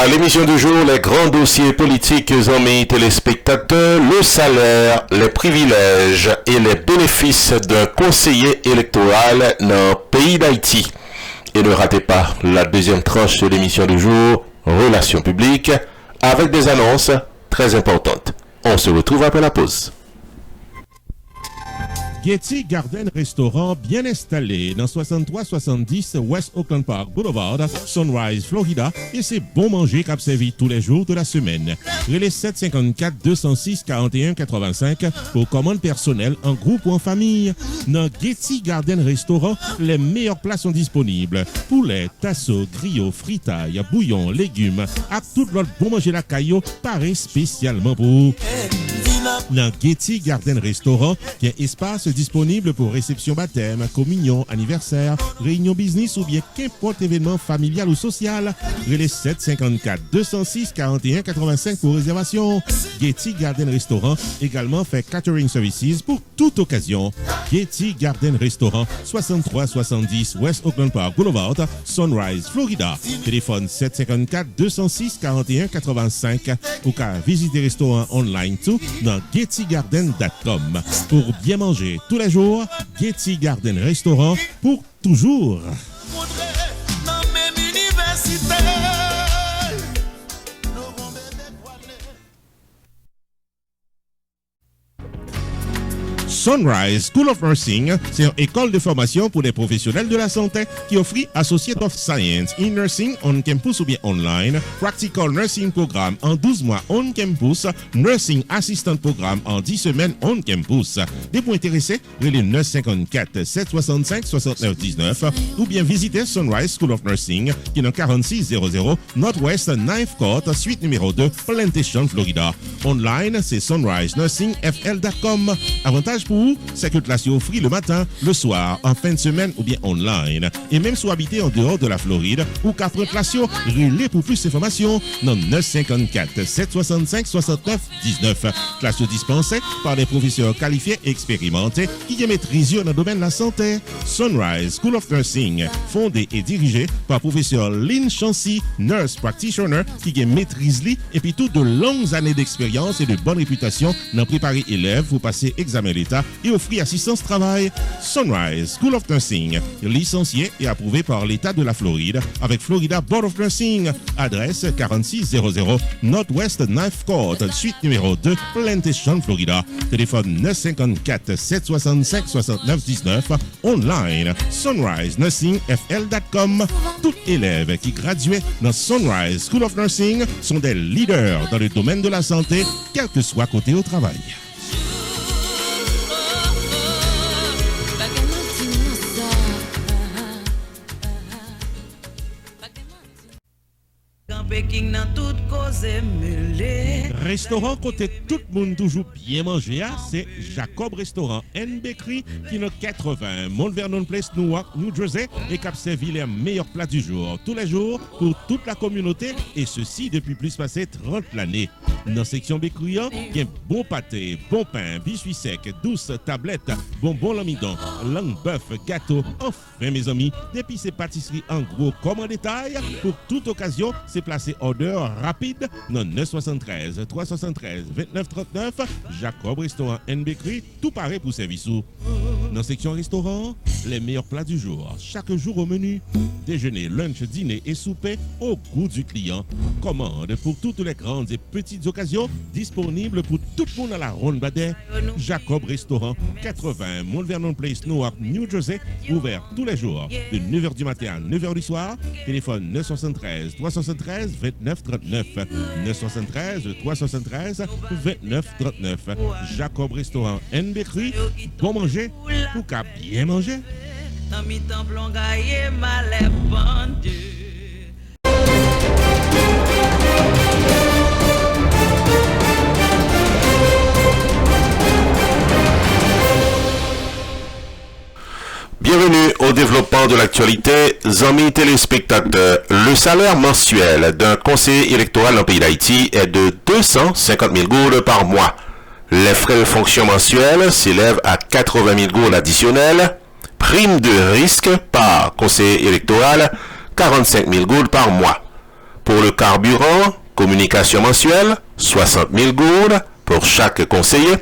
À l'émission du jour, les grands dossiers politiques, amis téléspectateurs, le salaire, les privilèges et les bénéfices d'un conseiller électoral dans le pays d'Haïti. Et ne ratez pas la deuxième tranche de l'émission du jour, Relations publiques, avec des annonces très importantes. On se retrouve après la pause. Getty Garden Restaurant bien installé dans 6370 West Oakland Park Boulevard, Sunrise, Florida, et c'est bon manger qu'a servi tous les jours de la semaine. Relais 754 206 41 85 pour commande personnelle en groupe ou en famille. Dans Getty Garden Restaurant, les meilleurs plats sont disponibles. Poulet, tasso, griot, fritaille, bouillon, légumes, à tout l'autre bon manger la caillou, paraît spécialement pour vous. Dans Getty Garden Restaurant, qui est espace disponible pour réception baptême, communion, anniversaire, réunion business ou bien qu'importe événement familial ou social. Relais 754 206 41 85 pour réservation. Getty Garden Restaurant également fait catering services pour toute occasion. Getty Garden Restaurant, 6370 West Oakland Park Boulevard, Sunrise, Florida. Téléphone 754 206 41 85 ou qu'à visiter restaurant online tout dans gettygarden.com. Pour bien manger tous les jours, Getty Garden Restaurant pour toujours. Sunrise School of Nursing, c'est une école de formation pour les professionnels de la santé qui offre Associate of Science in Nursing on campus ou bien online, Practical Nursing Programme en 12 mois on campus, Nursing Assistant Programme en 10 semaines on campus. Des points intéressés, relais 954 765 69 19 ou bien visitez Sunrise School of Nursing qui est dans 4600 Northwest 9th Court, suite numéro 2, Plantation, Florida. Online, c'est sunrisenursingfl.com. Avantage pour vous, c'est que classe est offerte le matin, le soir, en fin de semaine ou bien online. Et même si vous habitez en dehors de la Floride ou qu'après classe, relais pour plus d'informations dans 954 765 69 19. Classe dispensée par des professeurs qualifiés et expérimentés qui maîtrisent dans le domaine de la santé. Sunrise School of Nursing, fondé et dirigé par professeur Lynn Chancy, nurse practitioner qui maîtrise et puis toutes de longues années d'expérience et de bonne réputation dans préparer élèves pour passer examen l'État et offrir assistance travail. Sunrise School of Nursing, licencié et approuvé par l'État de la Floride avec Florida Board of Nursing. Adresse 4600 Northwest 9th Court, suite numéro 2, Plantation, Florida. Téléphone 954 765 69 19. Online, sunrisenursingfl.com. Tout élève qui graduait dans Sunrise School of Nursing sont des leaders dans le domaine de la santé, quel que soit côté au travail. Restaurant côté tout le monde toujours bien manger, c'est Jacob Restaurant and Bakery qui est 80 Mount Vernon Place, Newark, New Jersey et qui servi les meilleurs plats du jour, tous les jours pour toute la communauté et ceci depuis plus passé 30 l'année. Dans la section bakery, il y a bon pâté, bon pain, biscuits secs, douces tablettes, bonbons l'amidon, langue bœuf, gâteau. Enfin mes amis, depuis ces pâtisseries en gros comme en détail, pour toute occasion, c'est placé order rapide dans 973 373 29 39 Jacob Restaurant and Bakery, tout pareil pour service. Dans la section restaurant, les meilleurs plats du jour, chaque jour au menu, déjeuner, lunch, dîner et souper au goût du client. Commande pour toutes les grandes et petites occasions, disponibles pour tout le monde à la ronde Badet. Jacob Restaurant, 80 Mount Vernon Place, Newark, New Jersey, ouvert tous les jours de 9h du matin à 9h du soir. Téléphone 973 373 29 39 973 373 29 39. Jacob Restaurant and Bakery, bon manger ou qu'à bien manger. Bienvenue au développement de l'actualité, amis téléspectateurs. Le salaire mensuel d'un conseiller électoral dans le pays d'Haïti est de 250 000 gourdes par mois. Les frais de fonction mensuels s'élèvent à 80 000 gourdes additionnelles. Prime de risque par conseiller électoral, 45 000 gourdes par mois. Pour le carburant, communication mensuelle, 60 000 gourdes pour chaque conseiller.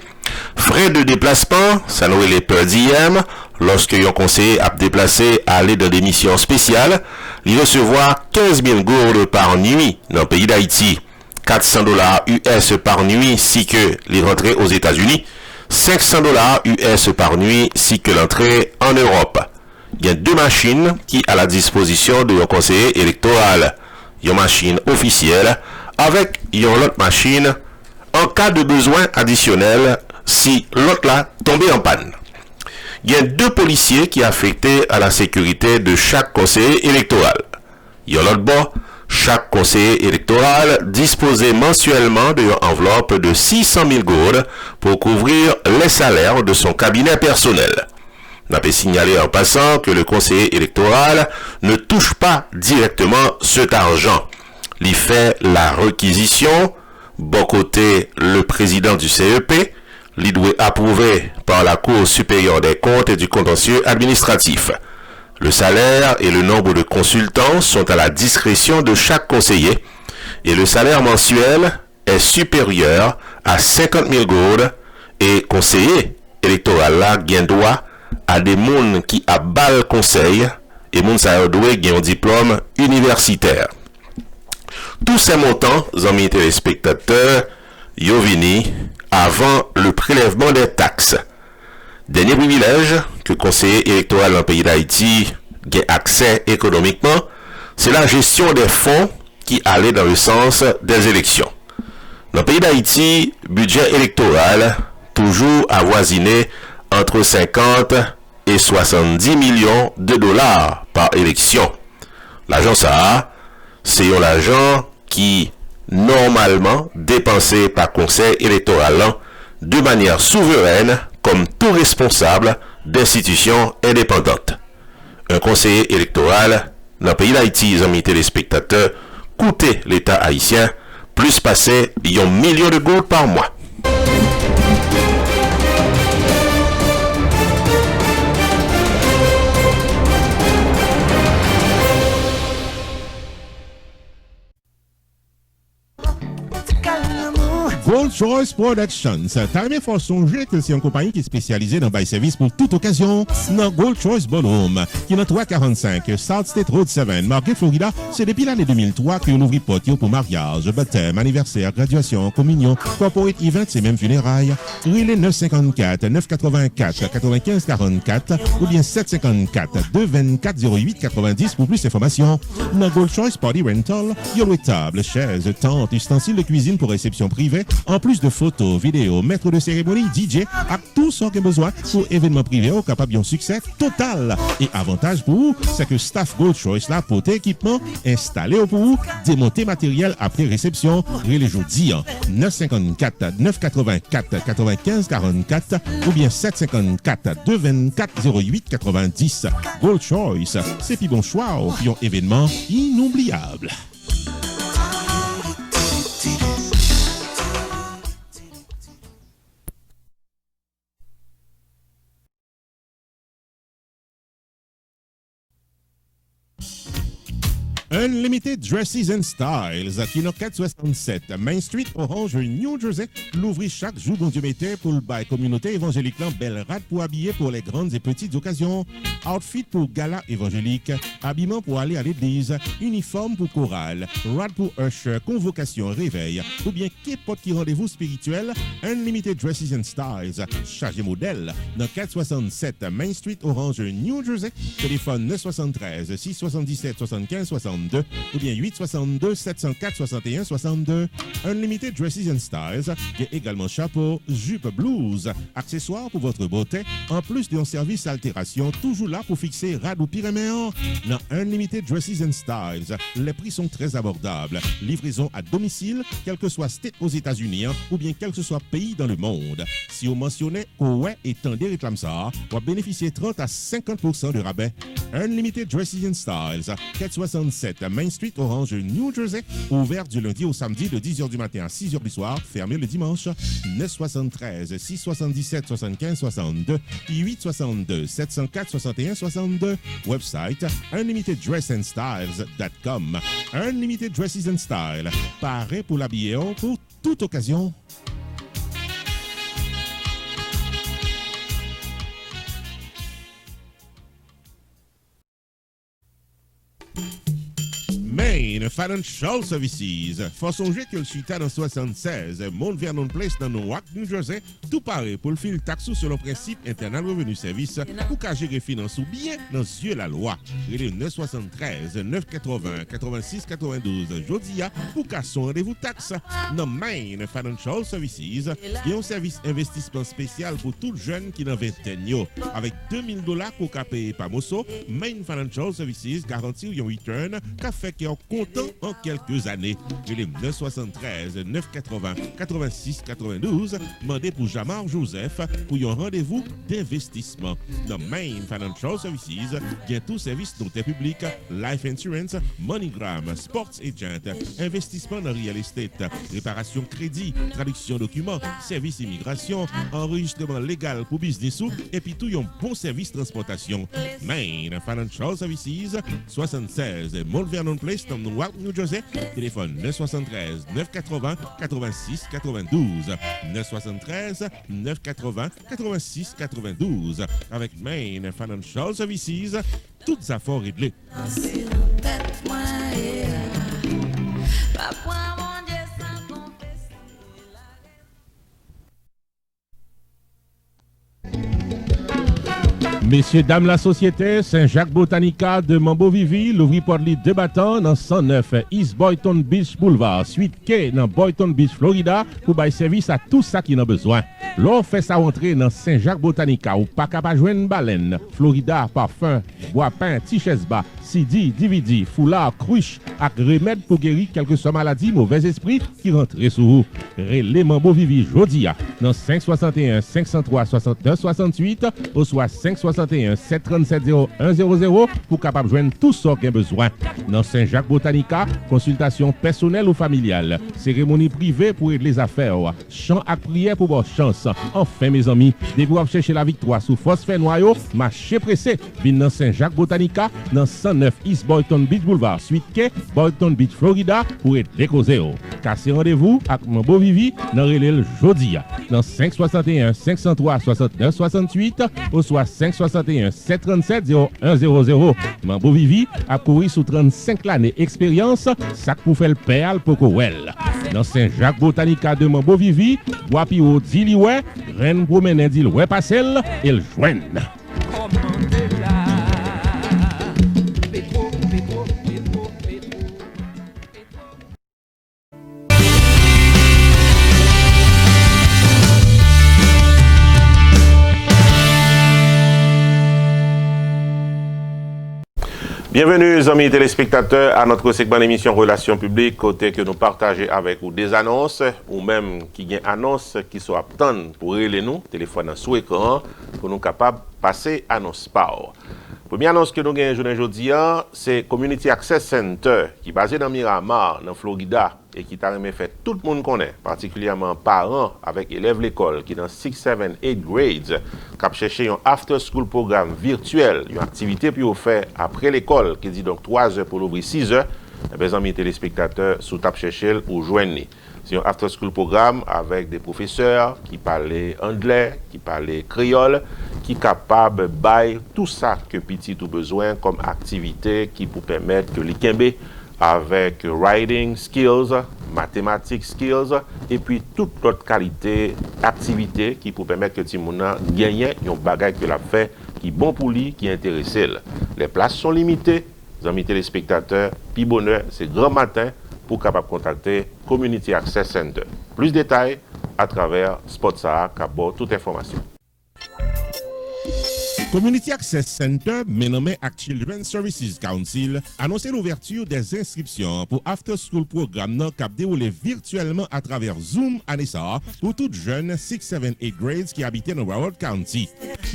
Frais de déplacement, ça nous les per diem. Lorsque un conseiller a déplacé à aller dans des missions spéciales, il recevra 15 000 gourdes par nuit dans le pays d'Haïti. $400 US par nuit si que les rentrées aux États-Unis. $500 US par nuit si que l'entrée en Europe. Il y a 2 machines qui à la disposition de un conseiller électoral. Une machine officielle avec une autre machine en cas de besoin additionnel si l'autre là tombé en panne. Il y a 2 policiers qui affectés à la sécurité de chaque conseiller électoral. Il y a l'autre bord, chaque conseiller électoral disposait mensuellement d'une enveloppe de 600 000 gourdes pour couvrir les salaires de son cabinet personnel. On peut signaler en passant que le conseiller électoral ne touche pas directement cet argent. Il fait la réquisition, bon côté le président du CEP, il doit approuver par la Cour supérieure des comptes et du contentieux administratif. Le salaire et le nombre de consultants sont à la discrétion de chaque conseiller et le salaire mensuel est supérieur à 50 000 gourdes et conseiller électoral là gain droit à des moun qui a bal conseil et moun sa doué gain un diplôme universitaire. Tous ces montants, amis téléspectateurs, yo vini avant le prélèvement des taxes. Dernier privilège que le conseiller électoral dans le pays d'Haïti a accès économiquement, c'est la gestion des fonds qui allaient dans le sens des élections. Dans le pays d'Haïti, budget électoral toujours avoisiné entre 50 et 70 millions de dollars par élection. L'argent ça, c'est l'argent qui normalement dépensé par conseil électoral de manière souveraine comme tout responsable d'institutions indépendantes. Un conseiller électoral dans le pays d'Haïti, les amis téléspectateurs, coûtait l'État haïtien plus passer 1 million de gourdes par mois. Gold Choice Productions. T'as aimé fort songer que c'est une compagnie qui est spécialisée dans bail service pour toute occasion. Dans Gold Choice Bonhomme, qui est dans 345 South State Road 7, Margate, Florida, c'est depuis l'année 2003 qu'on ouvre porte pour mariage, baptême, anniversaire, graduation, communion, corporate event et même funérailles. Relais 954 984 95 44 ou bien 754 224 08 90 pour plus d'informations. Dans Gold Choice Party Rental, il y a table, chaises, tentes, ustensiles de cuisine pour réception privée, en plus de photos, vidéos, maître de cérémonie, DJ, à tout ce qu'on a besoin pour événements privés au capable d'un succès total. Et avantage pour vous, c'est que staff Gold Choice là pour équipement installé pour vous, démonter matériel après réception, les jeudi 954 984 95 44 ou bien 754 224 08 90. Gold Choice, c'est puis bon choix au un événement inoubliable. Unlimited Dresses and Styles, qui est dans 467 Main Street, Orange, New Jersey, l'ouvrit chaque jour bon Dieu mettait pour le bail communauté évangélique belle rade pour habiller pour les grandes et petites occasions, outfit pour gala évangélique, habillement pour aller à l'église, uniforme pour chorale, rad pour usher, convocation, réveil, ou bien qu'importe qui rendez-vous spirituel, Unlimited Dresses and Styles, chargé modèle, dans 467 Main Street, Orange, New Jersey, téléphone 973 677 75 62 ou bien 862 704 61 62. Unlimited Dresses and Styles, qui est également chapeau, jupe blues, accessoires pour votre beauté, en plus d'un service altération, toujours là pour fixer rad ou pyréméen. Dans Unlimited Dresses and Styles, les prix sont très abordables. Livraison à domicile, quel que soit state aux États-Unis ou bien quel que soit pays dans le monde. Si vous mentionnez ouais et tendez réclame ça, vous bénéficiez 30 à 50% de rabais. Unlimited Dresses and Styles, 467 117 Main Street, Orange, New Jersey. Ouvert du lundi au samedi de 10h du matin à 6h du soir. Fermé le dimanche. 973 677 75 62 862 704 61 62. Website unlimitedDressandStyles.com. Unlimited Dresses and Style. Paré pour l'habiller pour toute occasion. Main Financial Services. Faut songer que le suite dans 76, Mount Vernon Place dans Newark, New Jersey, tout pareil pour le fil taxe sur le principe Internal Revenue Service pour qu'à gérer finance ou bien dans yeux la loi. Il est 973 980 86 92 Jodia pour qu'à son rendez-vous taxe. Dans Main Financial Services, il y a un service investissement spécial pour tout jeune qui n'a 20 ans. Avec $2000 pour qu'à payer par Mosso, Main Financial Services garantit un return qu'a fait en comptant en quelques années. Il est 973 980 86 92. Mandé pour Jamar Joseph pour un rendez-vous d'investissement. Dans Main Financial Services, il y a tout service d'intérêt public, life insurance, MoneyGram, sports agent, investissement dans real estate, réparation crédit, traduction documents, service immigration, enregistrement légal pour business et puis tout un bon service transportation. Main Financial Services, 76 Mount Vernon Place, dans Newark, New Jersey. Téléphone 973 980 86 92. 973 980 86 92. Avec Main Financial Services, toutes affaires réglées. Messieurs, dames, la société Saint-Jacques Botanica de Mambo-Vivi, l'ouvri pour les deux battants dans 109 East Boynton Beach Boulevard, suite K dans Boynton Beach, Florida, pour bailler service à tout ça qui en a besoin. L'on fait sa rentrée dans Saint-Jacques Botanica ou pas capable de joindre baleine, Florida, parfum, bois peint, t-shirt bas, CD, DVD, foulard, cruche, avec remède pour guérir quelques maladies, mauvais esprits qui rentrent sous vous. Relais Mambo-Vivi Jodia dans 561 503 69 68 ou soit 561 737 0100 pour capable joindre tout ce qui a besoin. Dans Saint-Jacques Botanica, consultation personnelle ou familiale, cérémonie privée pour aider les affaires, chant à prière pour votre chance. Enfin mes amis, dès vous chercher la victoire sous phosphore noyau, marché pressé, vin dans Saint-Jacques Botanica, dans 109 East Boynton Beach Boulevard, suite K, Boynton Beach, Florida, pour être décosé. Cassez rendez-vous avec mon beau Vivi dans Relais Jodia, dans 561 503 69 68 ou soit 561 737 0100. Mambo Vivi a couru sous 35 années expérience, ça pour faire le perle pour Kowel. Dans Saint-Jacques Botanica de Mambo Vivi, bois pio dili ouais, reine promène dit ouais passel et le joigne. Bienvenue, amis téléspectateurs, à notre segment d'émission Relations publiques, côté que nous partageons avec vous des annonces, ou même qui y a annonces qui sont attendent pour aider nous, téléphone sous écran, pour nous capables de passer annonce par. Première annonce que nous avons aujourd'hui, c'est Community Access Center, qui est basé dans Miramar, dans Florida, et qui t'a fait tout le monde connaît, particulièrement parents avec élèves de l'école qui dans 6, 7, 8 grades, qui cherché un after school programme virtuel, une activité pour faire après l'école, qui dit donc 3 heures pour l'ouvrir 6 heures. Les amis téléspectateurs, sous tap chercher ou joindre. C'est un after school programme avec des professeurs qui parlent anglais, qui parlent créole, qui sont capables de bailler tout ça que petit ou besoin comme activité qui peut permettre que les Kembe avec writing skills, mathematics skills, et puis toute autre qualité d'activité qui peut permettre que Timouna gagne un bagage que l'a fait, qui est bon pour lui, qui est intéressé. Les places sont limitées, les amis téléspectateurs, puis bonheur, c'est grand matin pour capable contacter Community Access Center. Plus de détails à travers Spotsar, Cabo, toute information. Community Access Center, nommé Children's Services Council, annonce l'ouverture des inscriptions pour After School Programme qui déroulé virtuellement à travers Zoom à Nessa pour toutes jeunes 6, 7, 8 grades qui habitaient dans Broward County.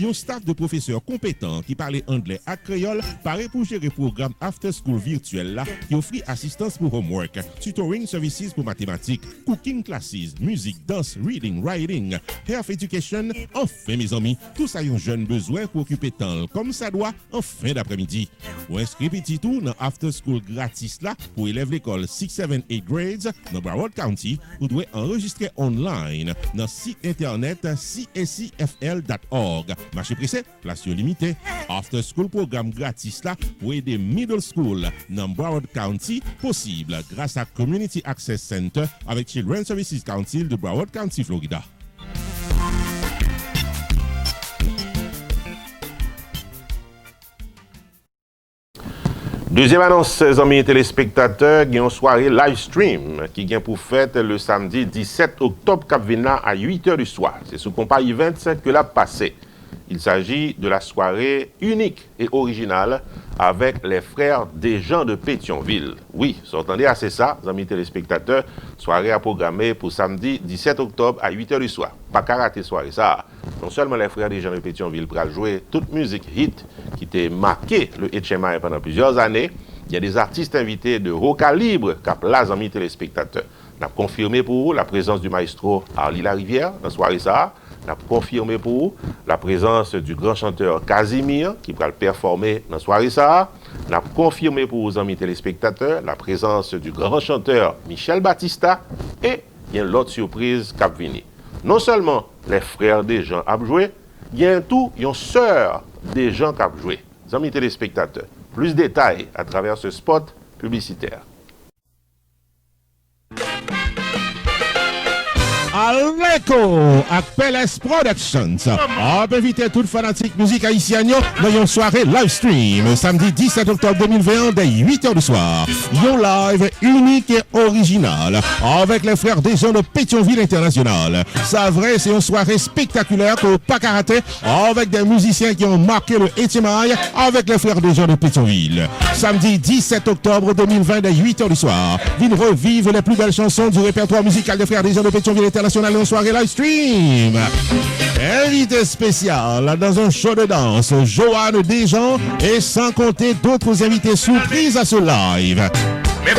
un staff de professeurs compétents qui parlent anglais et créole paraît pour gérer programme After School virtuel là qui offre assistance pour homework, tutoring services pour mathématiques, cooking classes, musique, danse, reading, writing, health education. Enfin mes amis, tout ça un jeune besoin pour occuper temps comme ça doit en fin d'après-midi. Pour inscrire petit tout dans After School gratis là pour élèves l'école 6, 7, 8 grades dans Broward County, vous devez enregistrer online dans le site internet cscfl.org. Marché pressé, place limitée. After School programme gratis là pour aider middle school dans Broward County possible grâce à Community Access Center avec Children's Services Council de Broward County, Florida. Deuxième annonce, amis téléspectateurs, il y a une soirée live stream qui vient pour fête le samedi 17 octobre à 8h du soir. C'est sous Compa Events que l'a passé. Il s'agit de la soirée unique et originale avec les frères Desjans de Pétionville. Oui, vous entendez assez ça, amis téléspectateurs, soirée à programmer pour samedi 17 octobre à 8h du soir. Pas qu'à rater soirée ça. Non seulement les frères Desjans de Pétionville pourront jouer toute musique hit qui était marqué le HMI pendant plusieurs années. Il y a des artistes invités de haut calibre qui ont amis téléspectateurs. On a confirmé pour vous la présence du maestro Arlie Larivière dans la soirée ça. On a confirmé pour vous la présence du grand chanteur Casimir qui va performer dans la soirée ça. On a confirmé pour vos amis téléspectateurs la présence du grand chanteur Michel Batista et il y a l'autre surprise qui va venir. Non seulement les frères Desjans ont joué, il y a une sœur Desjans qui a joué. Les amis téléspectateurs, plus de détails à travers ce spot publicitaire. Aleko avec Peles Productions a invité toute fanatique musique haïtienne dans une soirée live stream samedi 17 octobre 2021 dès 8h du soir. Un live unique et original avec les frères Desjans de Pétionville International. Ça vrai, c'est une soirée spectaculaire que pas karaté avec des musiciens qui ont marqué le HMI avec les frères Desjans de Pétionville. Samedi 17 octobre 2020 dès 8h du soir. Viens revivre les plus belles chansons du répertoire musical des frères Desjans de Pétionville International en soirée live stream. Invité spécial dans un show de danse, Joanne Desjans et sans compter d'autres invités surprises à ce live.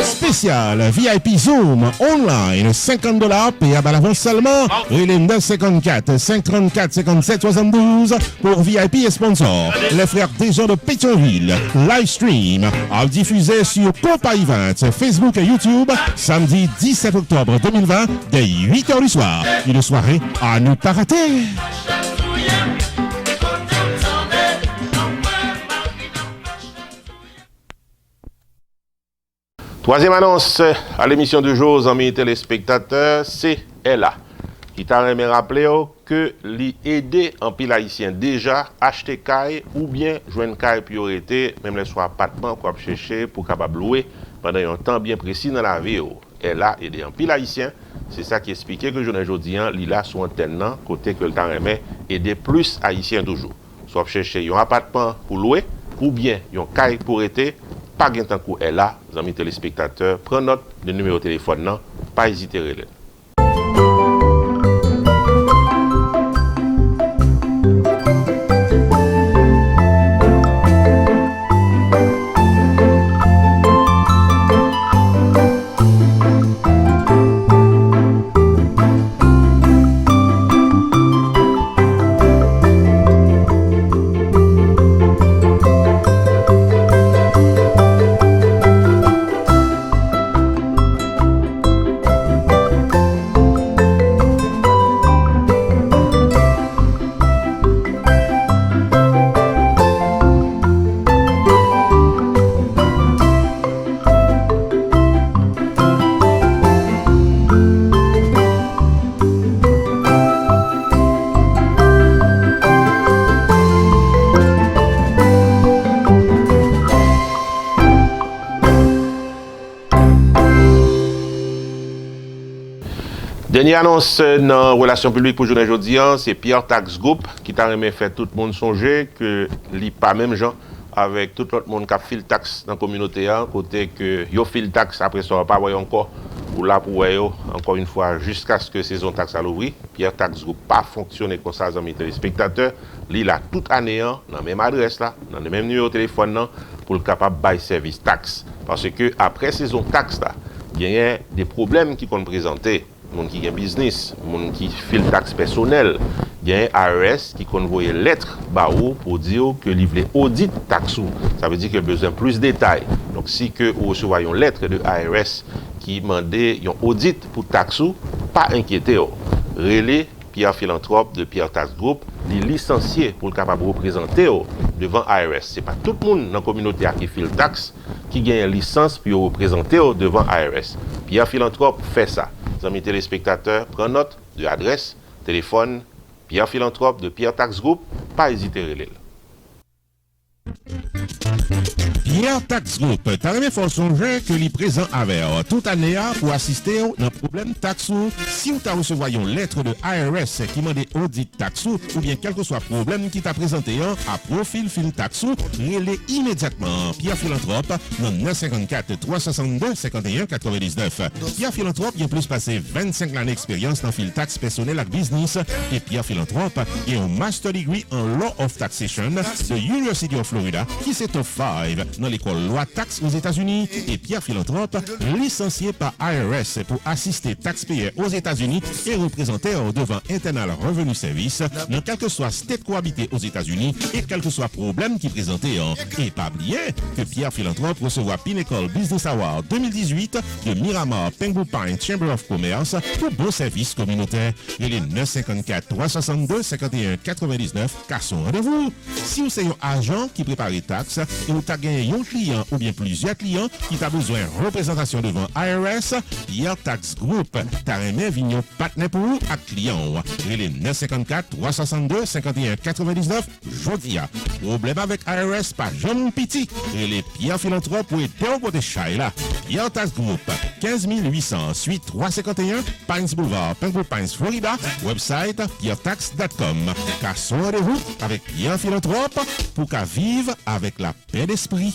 Spécial VIP Zoom online, $50 payable à l'avance seulement. Et les 954 534 57 72 pour VIP et sponsors. Les frères Desjans de Pétionville, live stream à diffuser sur Compa Events, Facebook et YouTube, samedi 17 octobre 2020 dès 8h du soir. Une soirée à ne pas rater. Troisième annonce à l'émission du jour, amis téléspectateurs, c'est Ella qui t'a rappelé que l'aider en pile haïtien déjà acheter caille ou bien joindre caille priorité, même les soirs appartement pour chercher pour capable louer pendant un temps bien précis dans la vie. Ella aider en pile haïtien, c'est ça qui expliquait que je ne aujourd'hui Lila sur antenne côté que le temps remet aider plus haïtien toujours. Soit chercher un appartement pour louer ou bien un caille pour été. Pas de temps est là, les amis téléspectateurs, prenez note de numéro de téléphone, non, pas hésiter à le. Dernière annonce dans Relations publiques pour journée aujourd'hui, c'est Pierre Tax Group qui t'a remis fait tout le monde songer que li pas même gens avec tout l'autre monde qui a fait le taxe dans la communauté, côté que yo fait le taxe après ça va pas avoir encore Ou là pour eux, encore une fois, jusqu'à ce que saison taxe à l'ouvrir, Pierre Tax Group pas fonctionner comme ça, amis téléspectateurs. Lui, là, toute année, dans la même adresse, là, dans le même numéro de téléphone, là, pour le capable de bailler service taxe. Parce que après saison taxe, là, il y a des problèmes qui sont présentés. Les gens qui ont business, les gens qui font taxe personnelle. Il y a un ARS qui envoie une lettre pour dire que livrer audit taxe. Ça veut dire qu'il y a besoin de plus de détails. Donc, si que vous recevez une lettre de ARS qui demande un audit pour taxe, pas inquiétez. Relais Pierre Philanthrope de Pierre Tax Group, les licenciés pour le capable de représenter devant ARS. Ce n'est pas tout le monde dans la communauté qui fait le taxe qui gagne une licence pour représenter devant ARS. Pierre Philanthrope fait ça. Les amis téléspectateurs, prenez note de l'adresse, téléphone, Pierre Philanthrope de Pierre Tax Group, pas hésiter à relire. Pierre Tax Group, t'as même fait songer que les présents avec toute année pour assister à un problème taxe. Si vous avez reçu une lettre de ARS qui demande audit taxe ou bien quel que soit le problème qui t'a présenté à profil Phil Tax, relais immédiatement Pierre Philanthrope dans 954 362 51 99. Pierre Philanthrope il a plus passé 25 ans d'expérience dans Phil Tax personnel et business et Pierre Philanthrope est un master degree en Law of Taxation de University of Florida qui s'est top 5 dans l'école loi taxe aux États-Unis et Pierre Philanthrope, licencié par IRS pour assister taxpayers aux États-Unis et représenter devant Internal Revenue Service dans quel que soit state cohabité aux États-Unis et quel que soit problème qui présentait. Et pas oublier que Pierre Philanthrope recevra Pinnacle Business Award 2018 de Miramar Penguin Pine Chamber of Commerce pour bon service communautaire. Et les 954 362 51 99 car son rendez-vous. Si vous êtes un agent qui prépare les taxes et vous avez gagné un client ou bien plusieurs clients qui t'a besoin de représentation devant IRS, Pierre Tax Group t'a remis vignon partenaire pour vous à client. Et les 954 362 51 99 jodia. Problème avec IRS pas jamais petit. Et les Pierre Philanthrope pour aider au côté Shaila. Pierre Tax Group 15 800 suite 351 Pines Boulevard, Penguin Pines, Florida. Website pierretax.com. Car son rendez-vous avec Pierre Philanthrope pour qu'à vivre avec la paix d'esprit.